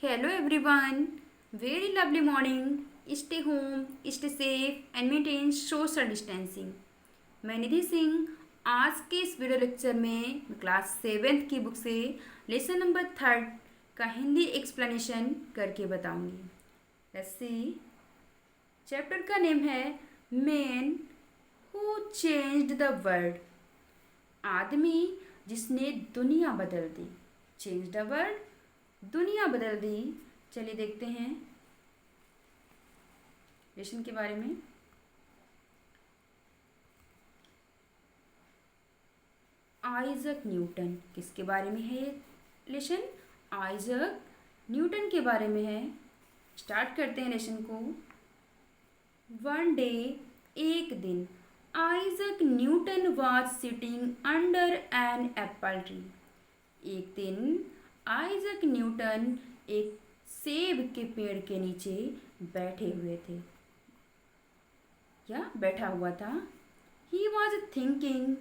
Hello everyone. Very lovely morning. Stay home, stay safe and maintain social distancing. मैं निधि सिंह आज के इस video lecture में क्लास 7th की बुक से लेसन नंबर 3 का हिंदी एक्सप्लेनेशन करके बताऊंगी। Let's see. चैप्टर का नेम है man who changed the world. आदमी जिसने दुनिया बदल दी। चेंज द वर्ल्ड, दुनिया बदल दी। चलिए देखते हैं लेसन के बारे में। आइजक न्यूटन किसके बारे में है ये लेसन? आइजक न्यूटन के बारे में है। स्टार्ट करते हैं लेसन को। वन डे, एक दिन, Isaac Newton was sitting under an apple tree. एक दिन आइजक न्यूटन एक सेब के पेड़ के नीचे बैठे हुए थे या बैठा हुआ था। He was thinking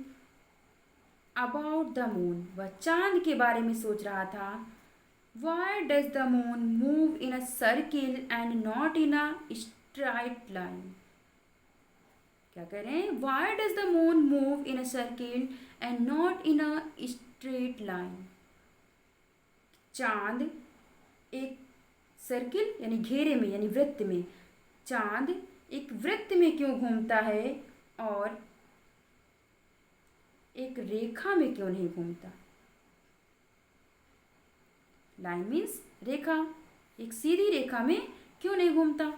about the moon, वह चांद के बारे में सोच रहा था। Why does the moon move in a circle and not in a straight line? क्या कह रहे हैं? Why does the moon move in a circle and not in a straight line? चांद एक सर्किल यानी घेरे में यानी वृत्त में, चांद एक वृत्त में क्यों घूमता है और एक रेखा में क्यों नहीं घूमता? लाइन मीन्स रेखा, एक सीधी रेखा में क्यों नहीं घूमता?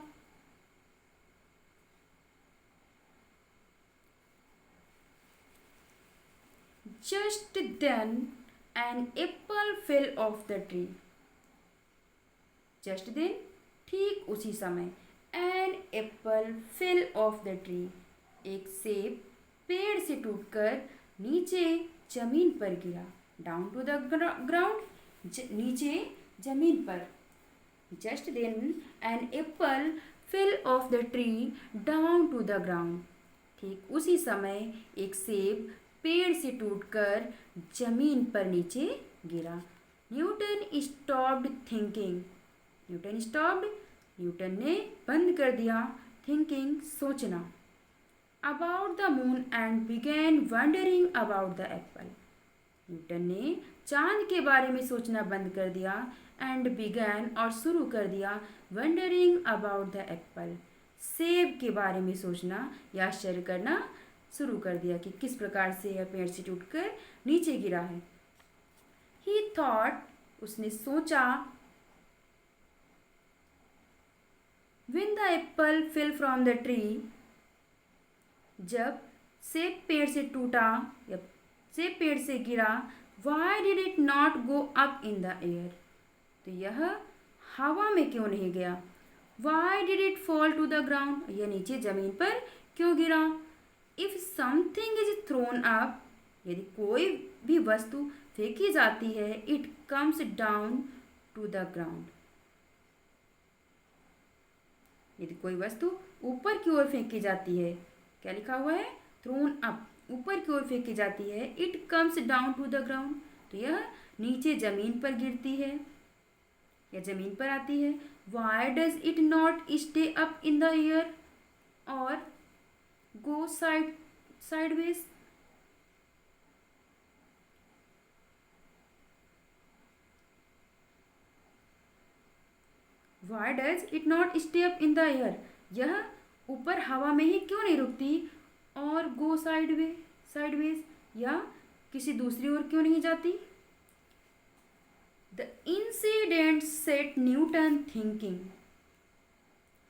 Just then an apple fell off the tree. Just then, ठीक उसी समय, an apple fell off the tree, एक सेब पेड़ से टूटकर नीचे जमीन पर गिरा। डाउन टू द ग्राउंड, नीचे जमीन पर। Just then an apple fell off the tree down to the ground, ठीक उसी समय एक सेब पेड़ से टूटकर जमीन पर नीचे गिरा। Newton stopped thinking. Newton stopped, Newton ने बंद कर दिया थिंकिंग, सोचना। About the moon and began wondering about the Apple. Newton ने चांद के बारे में सोचना बंद कर दिया एंड बिगैन और शुरू कर दिया वंडरिंग अबाउट द एप्पल, सेब के बारे में सोचना या आश्चर्य करना शुरू कर दिया कि किस प्रकार से यह पेड़ से टूटकर नीचे गिरा है। ही थॉट, उसने सोचा। When the apple fell from the tree, जब सेब पेड़ से टूटा या सेब पेड़ से गिरा, why did it not go up in the air? तो यह हवा में क्यों नहीं गया? Why did it fall to the ground? यह नीचे जमीन पर क्यों गिरा? If something is thrown up, यदि कोई भी वस्तु फेंकी जाती है, it comes down to the ground. यदि कोई वस्तु ऊपर की ओर फेंकी जाती है, क्या लिखा हुआ है? थ्रोन अप, ऊपर की ओर फेंकी जाती है। It comes down to the ground, तो यह नीचे जमीन पर गिरती है या जमीन पर आती है। Why does it not stay up in the air or go sideways? Why does it not stay up in the air, यह ऊपर हवा में ही क्यों नहीं रुकती और गो साइडवेज या किसी दूसरी ओर क्यों नहीं जाती? The incident set Newton thinking.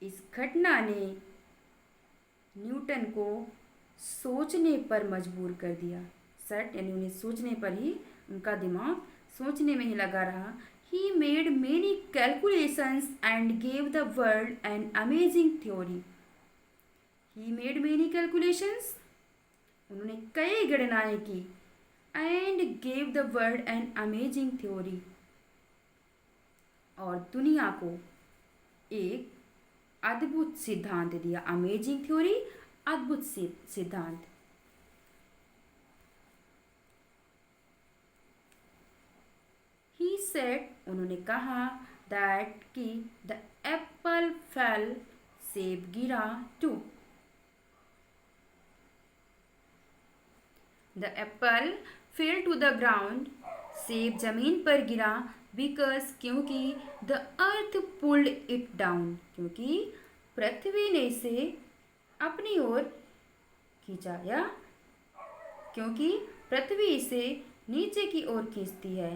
इस घटना ने न्यूटन को सोचने पर मजबूर कर दिया। सेट यानी उन्हें सोचने पर ही, उनका दिमाग सोचने में ही लगा रहा। He made many calculations and gave the world an amazing theory. He made many calculations. उन्होंने कई गणनाएं की and gave the world an amazing theory. और दुनिया को एक अद्भुत सिद्धांत दिया। अमेजिंग थ्योरी, अद्भुत सिद्धांत। He said, उन्होंने कहा, दैट कि द एप्पल फेल, सेब गिरा to. The apple fell to the ground, सेब जमीन पर गिरा, बिकॉज क्योंकि the earth pulled it down, क्योंकि पृथ्वी ने इसे अपनी ओर खींचा, या क्योंकि पृथ्वी इसे नीचे की ओर खींचती है।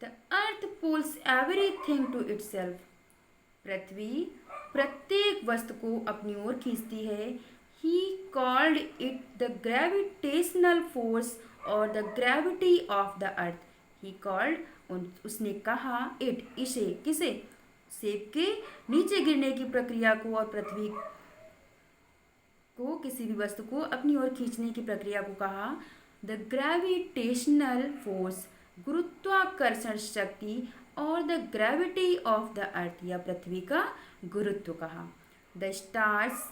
The earth pulls everything to itself, पृथ्वी प्रत्येक वस्तु को अपनी ओर खींचती है। He called it the gravitational force or the gravity of the earth. He called, उसने कहा, इट, इसे, किसे? सेब के नीचे गिरने की प्रक्रिया को और पृथ्वी को, किसी भी वस्तु को अपनी ओर खींचने की प्रक्रिया को कहा द ग्रेविटेशनल फोर्स, गुरुत्वाकर्षण शक्ति, और the gravity of the earth, या पृथ्वी का गुरुत्व कहा। द स्टार्स,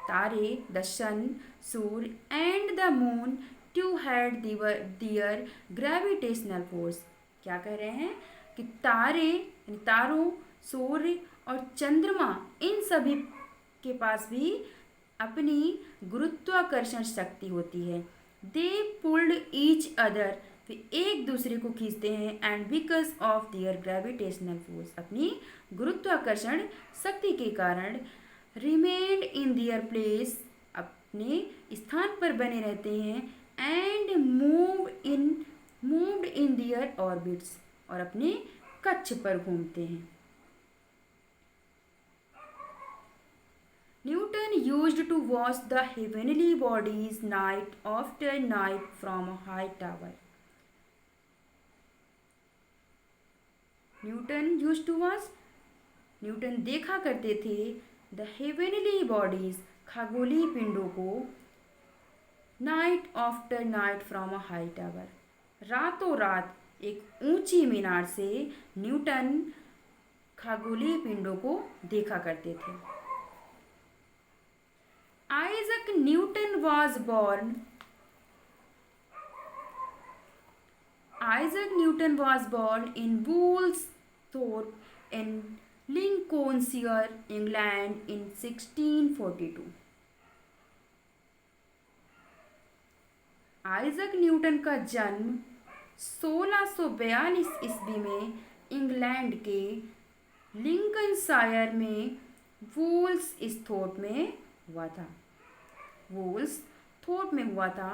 तारे, द सन, सूर्य, and the moon too had their gravitational force. क्या कह रहे हैं कि तारे, तारों, सूर्य और चंद्रमा, इन सभी के पास भी अपनी गुरुत्वाकर्षण शक्ति होती है। दे पुल्ड ईच अदर, वे एक दूसरे को खींचते हैं, and because of their gravitational force, अपनी गुरुत्वाकर्षण शक्ति के कारण, रिमेन्ड इन देयर प्लेस, अपने स्थान पर बने रहते हैं, and moved in their orbits, और अपने कक्ष पर घूमते हैं। Newton used to watch the heavenly bodies night after night from a high tower. Newton देखा करते थे द हेवनली बॉडीज, खगोलीय पिंडों को, night after night from a high tower, रातों रात एक ऊंची मीनार से न्यूटन खगोलीय पिंडों को देखा करते थे। Isaac Newton was born in Woolsthorpe in Lincolnshire, England in 1642। Isaac Newton का जन्म 1642 ईस्वी में इंग्लैंड के लिंकनशायर में वूल्सथोर्प में हुआ था।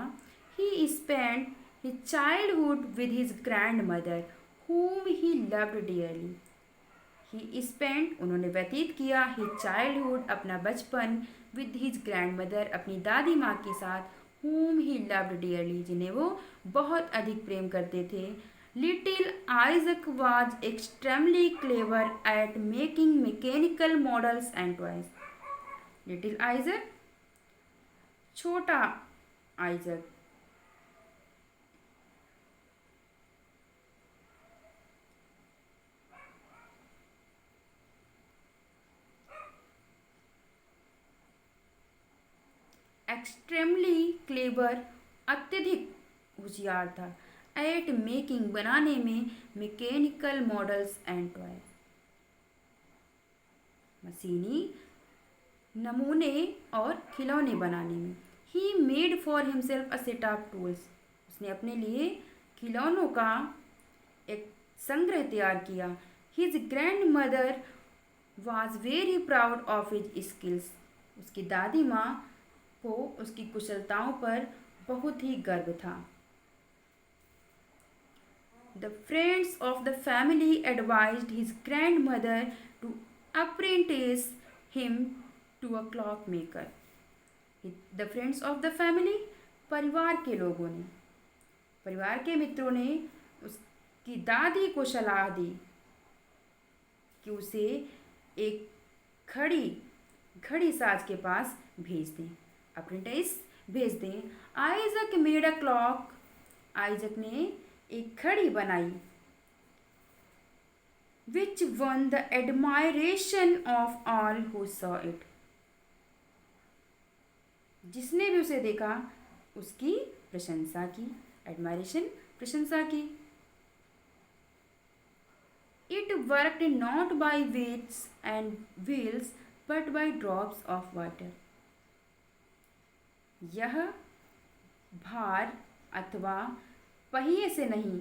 He spent his childhood with his grandmother, whom he loved dearly. उन्होंने व्यतीत किया his childhood, अपना बचपन, with his grandmother, अपनी दादी माँ के साथ, whom he loved dearly, जिन्हें वो बहुत अधिक प्रेम करते थे। Little Isaac was extremely clever at making mechanical models and toys. Little Isaac, छोटा आइजक, एक्सट्रीमली क्लेवर, अत्यधिक होशियार था, एट मेकिंग, बनाने में, मैकेनिकल मॉडल्स एंड टॉय, मशीनी नमूने और खिलौने बनाने में। He made for himself a set of tools, उसने अपने लिए खिलौनों का एक संग्रह तैयार किया। His grand mother was very proud of his skills, उसकी दादी माँ को उसकी कुशलताओं पर बहुत ही गर्व था। The friends of the family advised his grandmother to apprentice him to a clock maker. The friends of the family, परिवार के लोगों ने, परिवार के मित्रों ने उसकी दादी को सलाह दी कि उसे एक घड़ी साज के पास भेज दें, अप्रेंटिस भेज दें। Isaac made a clock, Isaac ने एक घड़ी बनाई। Which one the admiration of all who saw it, जिसने भी उसे देखा उसकी प्रशंसा की, एडमायरेशन, प्रशंसा की। It worked not by weights and wheels but by drops of water. यह भार अथवा पहिए से नहीं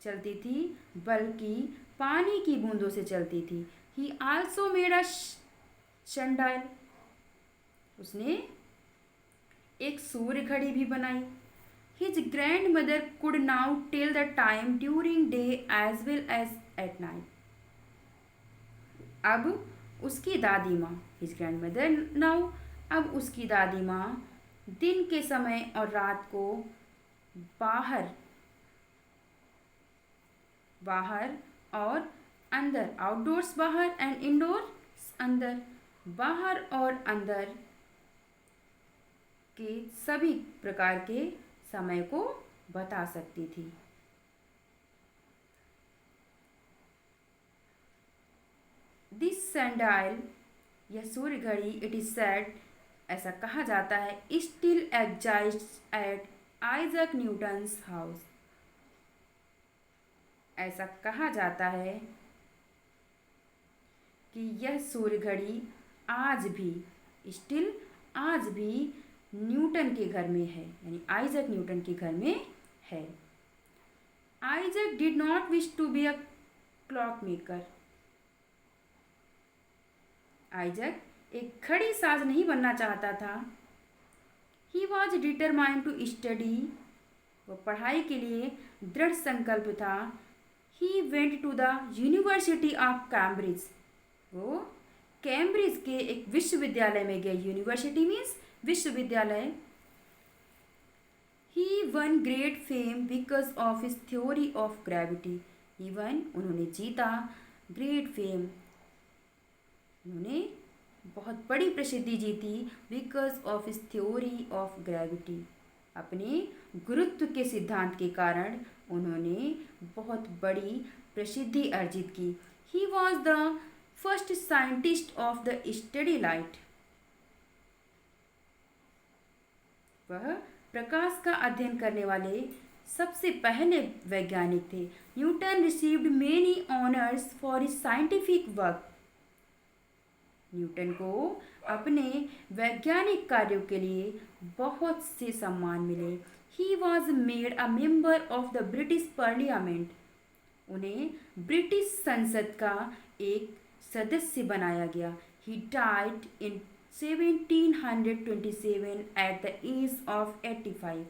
चलती थी बल्कि पानी की बूंदों से चलती थी। ही आल्सो मेड अ शंडाइल, उसने एक सूर्य घड़ी भी बनाई। His grandmother could now tell the time during day as well as at night. अब उसकी दादी माँ, हिज ग्रैंड मदर नाउ, अब उसकी दादी माँ दिन के समय और रात को बाहर बाहर और अंदर, आउटडोर्स बाहर एंड इंडोर्स अंदर, बाहर और अंदर के सभी प्रकार के समय को बता सकती थी। दिस सैंडाइल, यह सूर्य घड़ी, इट इज सेड, ऐसा कहा जाता है, still exist at Isaac Newton's house. ऐसा कहा जाता है कि यह सूर्य घड़ी आज भी, स्टिल आज भी न्यूटन के घर में है, यानी आइजक न्यूटन के घर में है। Isaac did not wish to be a clock maker. Isaac एक घड़ी साज नहीं बनना चाहता था। He was determined to study, वो पढ़ाई के लिए दृढ़ संकल्प था। He went to the university of Cambridge, वो कैम्ब्रिज के एक विश्वविद्यालय में गए। यूनिवर्सिटी मीन्स विश्वविद्यालय। He won great fame because of his theory of gravity. He won, उन्होंने जीता, ग्रेट फेम, उन्होंने बहुत बड़ी प्रसिद्धि जीती, because of his theory of gravity, अपने गुरुत्व के सिद्धांत के कारण उन्होंने बहुत बड़ी प्रसिद्धि अर्जित की। He was the first scientist of the study light, वह प्रकाश का अध्ययन करने वाले सबसे पहले वैज्ञानिक थे। Newton received many honours for his scientific work. Newton को अपने वैज्ञानिक कार्यों के लिए बहुत से सम्मान मिले। He was made a member of the British Parliament, उन्हें ब्रिटिश संसद का एक सदस्य बनाया गया। He died in 1727 at the age of 85।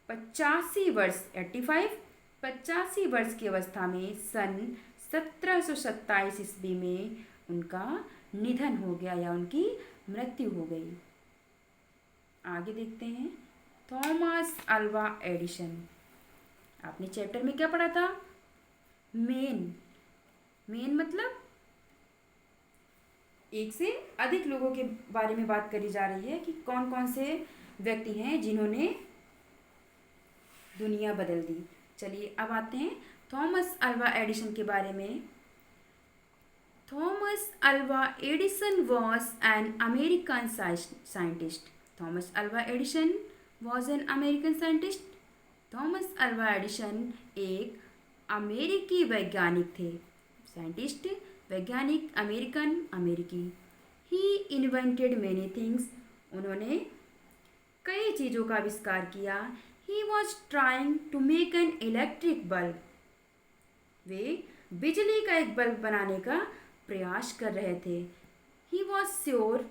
85 वर्ष, 85 85 वर्ष की अवस्था में सन 1727 ईस्वी में उनका निधन हो गया या उनकी मृत्यु हो गई। आगे देखते हैं थॉमस अल्वा एडिसन। आपने चैप्टर में क्या पढ़ा था? मेन मतलब एक से अधिक लोगों के बारे में बात करी जा रही है कि कौन कौन से व्यक्ति हैं जिन्होंने दुनिया बदल दी। चलिए अब आते हैं थॉमस अल्वा एडिसन के बारे में। Thomas Alva Edison was an American scientist. Thomas Alva Edison was an American scientist. Thomas Alva Edison एक अमेरिकी वैज्ञानिक थे। साइंटिस्ट, वैज्ञानिक, अमेरिकन, अमेरिकी। ही इन्वेंटेड मेनी थिंग्स, उन्होंने कई चीज़ों का आविष्कार किया। He was trying to make an electric bulb, वे बिजली का एक बल्ब बनाने का प्रयास कर रहे थे। ही वॉज श्योर,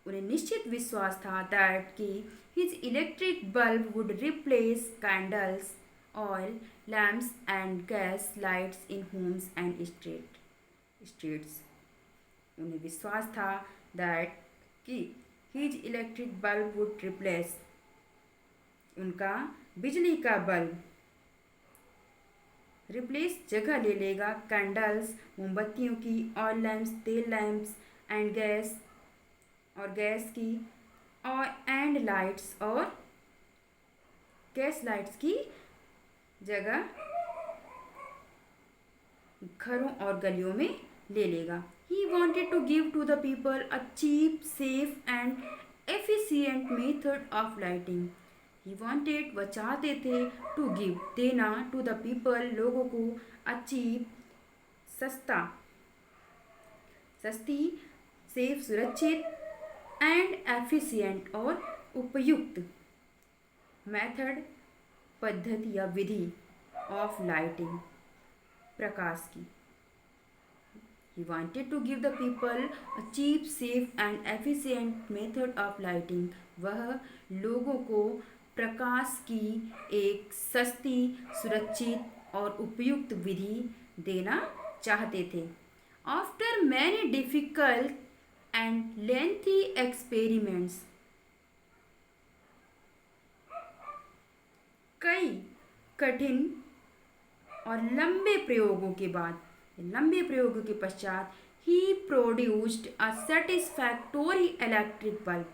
उन्हें निश्चित विश्वास था दैट कि his electric bulb would replace candles, oil lamps and gas lights in homes and streets. उन्हें विश्वास था दैट कि his electric bulb would replace, उनका बिजली का बल्ब रिप्लेस, जगह ले लेगा, कैंडल्स, मोमबत्तियों की, ऑयल लैम्प्स, तेल लैम्प्स, एंड गैस, और गैस की, और एंड लाइट्स, और गैस लाइट्स की जगह घरों और गलियों में ले लेगा। He wanted to give to the people a cheap, safe and efficient method of lighting. He wanted, वह चाहते थे, टू गिव, देना, टू द पीपल, लोगों को, अचीव, सस्ता, सस्ती, सेफ, सुरक्षित, एंड एफिशिएंट, और उपयुक्त, मेथड, पद्धति या विधि, ऑफ लाइटिंग, प्रकाश की। He wanted to give the people a cheap, safe and efficient method of lighting. वह लोगों को प्रकाश की एक सस्ती, सुरक्षित और उपयुक्त विधि देना चाहते थे। After many difficult and lengthy experiments, कई कठिन और लंबे प्रयोगों के बाद, लंबे प्रयोगों के पश्चात, ही प्रोड्यूस्ड अ सेटिस्फैक्टोरी इलेक्ट्रिक बल्ब,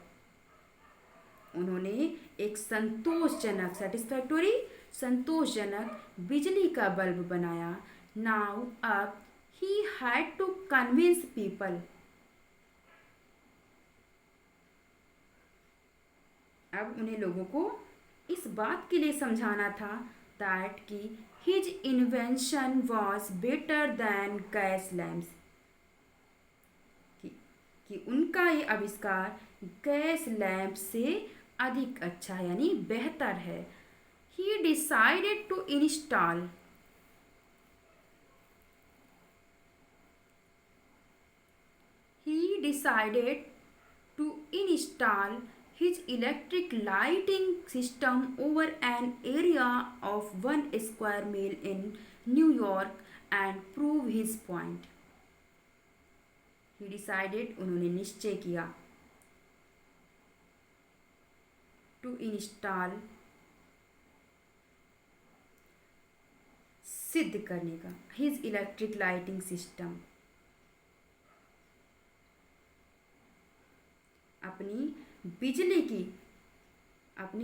उन्होंने एक संतोषजनक, सेटिस्फैक्टोरी, संतोषजनक बिजली का बल्ब बनाया। नाउ अब he had to convince people, अब उन्हें लोगों को इस बात के लिए समझाना था दैट कि his invention was better than gas lamps, कि उनका ये आविष्कार गैस लैम्प से अधिक अच्छा है, यानी बेहतर है। He decided to install, he decided to install his electric lighting system over an area of 1 square mile in New York and prove his point. He decided, उन्होंने निश्चय किया, to install, सिद्ध करने का, his electric lighting system, अपनी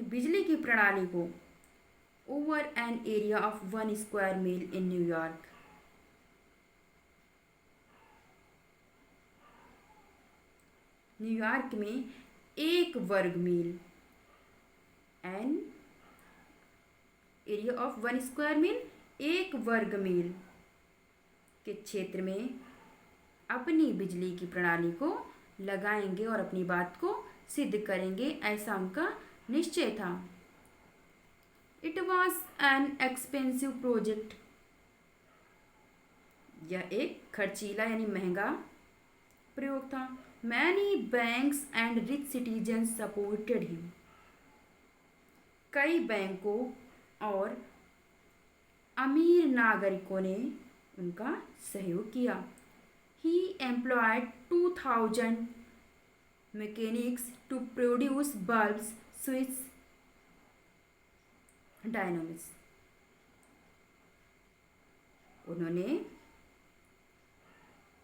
बिजली की प्रणाली को, over an area of 1 square mile in New York, New York में 1 वर्ग मील, an area of 1 square mile, 1 वर्ग मील के क्षेत्र में अपनी बिजली की प्रणाली को लगाएंगे और अपनी बात को सिद्ध करेंगे, ऐसा उनका निश्चय था। It was an expensive project, यह एक खर्चीला यानी महंगा प्रयोग था। Many banks and rich citizen supported him, कई बैंकों और अमीर नागरिकों ने उनका सहयोग किया। He employed 2000 mechanics to produce bulbs, switches, dynamos. उन्होंने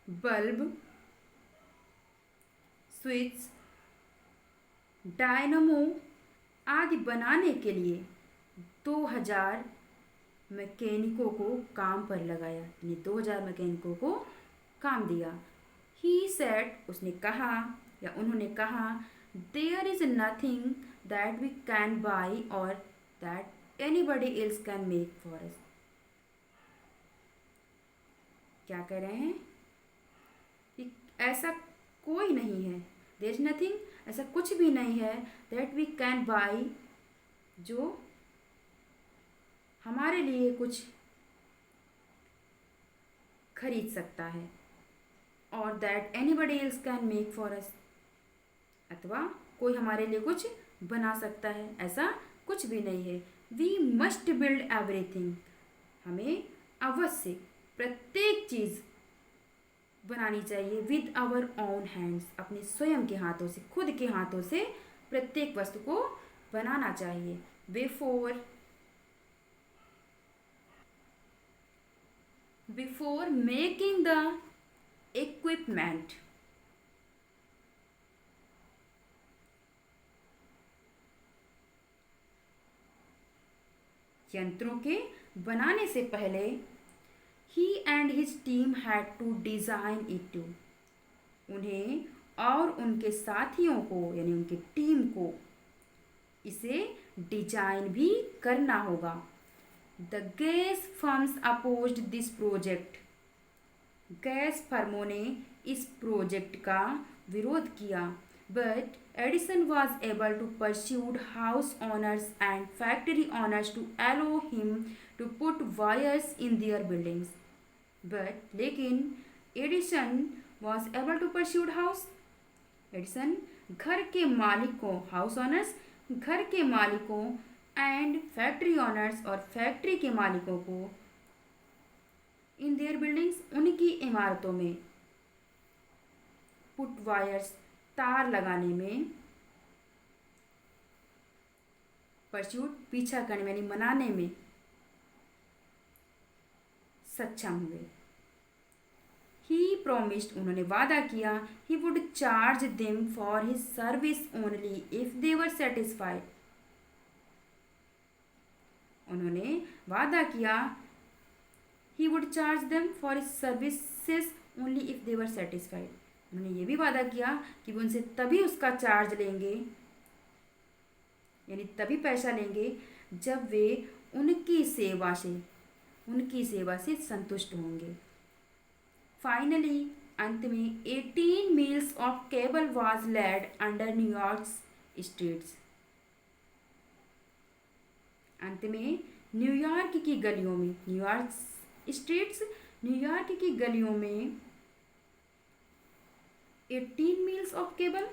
बल्ब, स्विच, डायनामो आदि बनाने के लिए 2000 मैकेनिकों को काम पर लगाया, यानी 2000 मैकेनिकों को काम दिया। ही सेड, उसने कहा या उन्होंने कहा, there is nothing that we can buy or that anybody else can make for us. क्या कह रहे हैं कि ऐसा कोई नहीं है, देयर इज नथिंग, ऐसा कुछ भी नहीं है, दैट वी कैन बाई, जो हमारे लिए कुछ खरीद सकता है, और that anybody else can make for अस, अथवा कोई हमारे लिए कुछ बना सकता है, ऐसा कुछ भी नहीं है। वी मस्ट बिल्ड एवरीथिंग, हमें अवश्य प्रत्येक चीज़ बनानी चाहिए विद आवर ओन हैंड्स, अपने स्वयं के हाथों से, खुद के हाथों से प्रत्येक वस्तु को बनाना चाहिए। बिफोर मेकिंग द इक्विपमेंट, यंत्रों के बनाने से पहले he and his team had to design it too, उन्हें और उनके साथियों को यानी उनकी टीम को इसे डिजाइन भी करना होगा। The gas firms opposed this project. Gas फर्मों ने इस प्रोजेक्ट का विरोध किया, but Edison was able to persuade house owners and factory owners to allow him to put wires in their buildings. But लेकिन Edison was able to persuade house. Edison घर के मालिकों, हाउस ओनर्स घर के मालिकों एंड फैक्ट्री ओनर्स और factory के मालिकों को इन देयर बिल्डिंग्स उनकी इमारतों में पुट वायर्स तार लगाने में, परस्यूट पीछा करने में यानी मनाने में सक्षम हुए। ही प्रोमिस्ड उन्होंने वादा किया, he would charge them for his service only if they were satisfied. उन्होंने वादा किया, he would charge them for his services only if they were satisfied। उन्होंने ये भी वादा किया कि वो उनसे तभी उसका चार्ज लेंगे, यानी तभी पैसा लेंगे जब वे उनकी सेवा से संतुष्ट होंगे। फाइनली अंत में 18 miles of cable was laid under New York streets. अंत में न्यूयॉर्क की गलियों में, न्यूयॉर्क की गलियों में 18 मील्स ऑफ केबल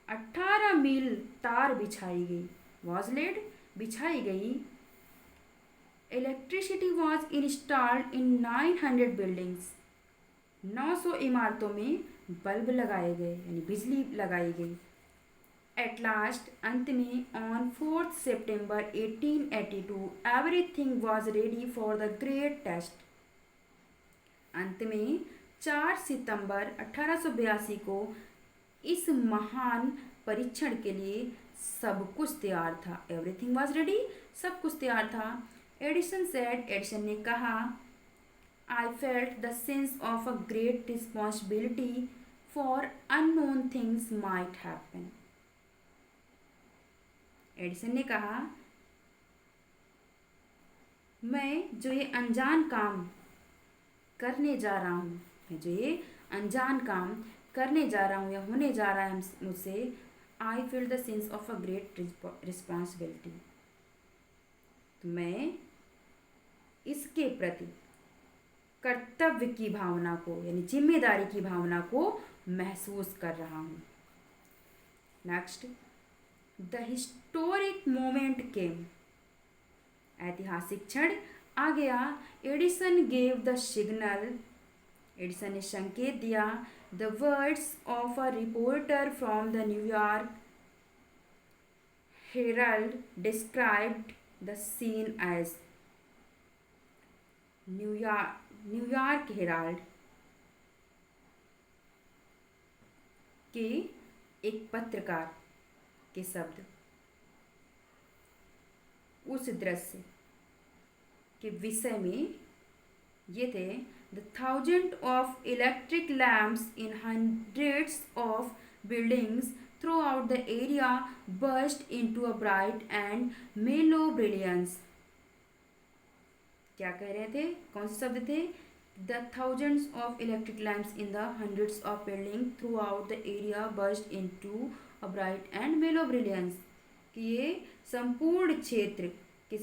18 मील तार बिछाई गई, वॉज लेड बिछाई गई। Electricity was installed in 900 buildings. 900 इमारतों में बल्ब लगाए गए यानी बिजली लगाई गई। एट लास्ट अंत में on 4 September 1882 everything was ready for the great test. अंत में 4 सितंबर 1882 को इस महान परीक्षण के लिए सब कुछ तैयार था। एवरीथिंग वॉज रेडी, सब कुछ तैयार था। एडिसन ने कहा, I felt the sense of a great responsibility for unknown things might happen. Edison ने कहा, मैं जो ये अनजान काम करने जा रहा हूँ, या होने जा रहा है मुझसे, I feel the sense of a great responsibility. तो मैं इसके प्रति कर्तव्य की भावना को यानी जिम्मेदारी की भावना को महसूस कर रहा हूँ। Next, the historic moment came. ऐतिहासिक क्षण आ गया। Edison gave the signal. Edison ने संकेत दिया। The words of a reporter from the New York Herald described the scene as. New York Herald के एक पत्रकार के शब्द उस दृश्य के विषय में ये थे, the thousand of electric lamps in hundreds of buildings through out the area burst into a bright and मेलो ब्रिलियंस। क्या कह रहे थे, कौन से शब्द थे? The thousands of electric lamps in the hundreds of building through out the area burst into a bright and मेलो ब्रिलियंस। कि ये संपूर्ण क्षेत्र के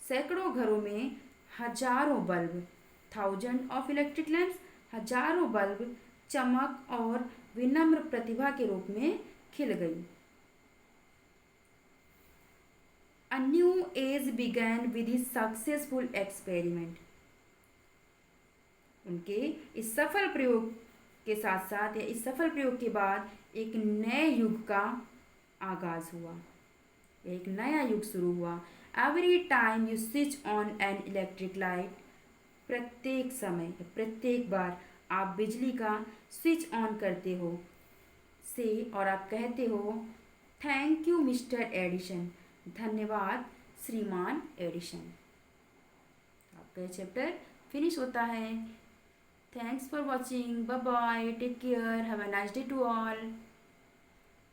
सैकड़ों घरों में हजारों bulb, thousand of electric lamps हजारों बल्ब चमक और विनम्र प्रतिभा के रूप में खिल गई। A new age began with his successful experiment। उनके इस सफल प्रयोग के साथ साथ या इस सफल प्रयोग के बाद एक नए युग का आगाज हुआ, एक नया युग शुरू हुआ। Every time you switch on an electric light. प्रत्येक समय, प्रत्येक बार आप बिजली का स्विच ऑन करते हो और आप कहते हो, थैंक यू मिस्टर एडिसन, धन्यवाद श्रीमान एडिसन। आपका चैप्टर फिनिश होता है। Thanks for watching, bye bye, take care, have a nice day to all.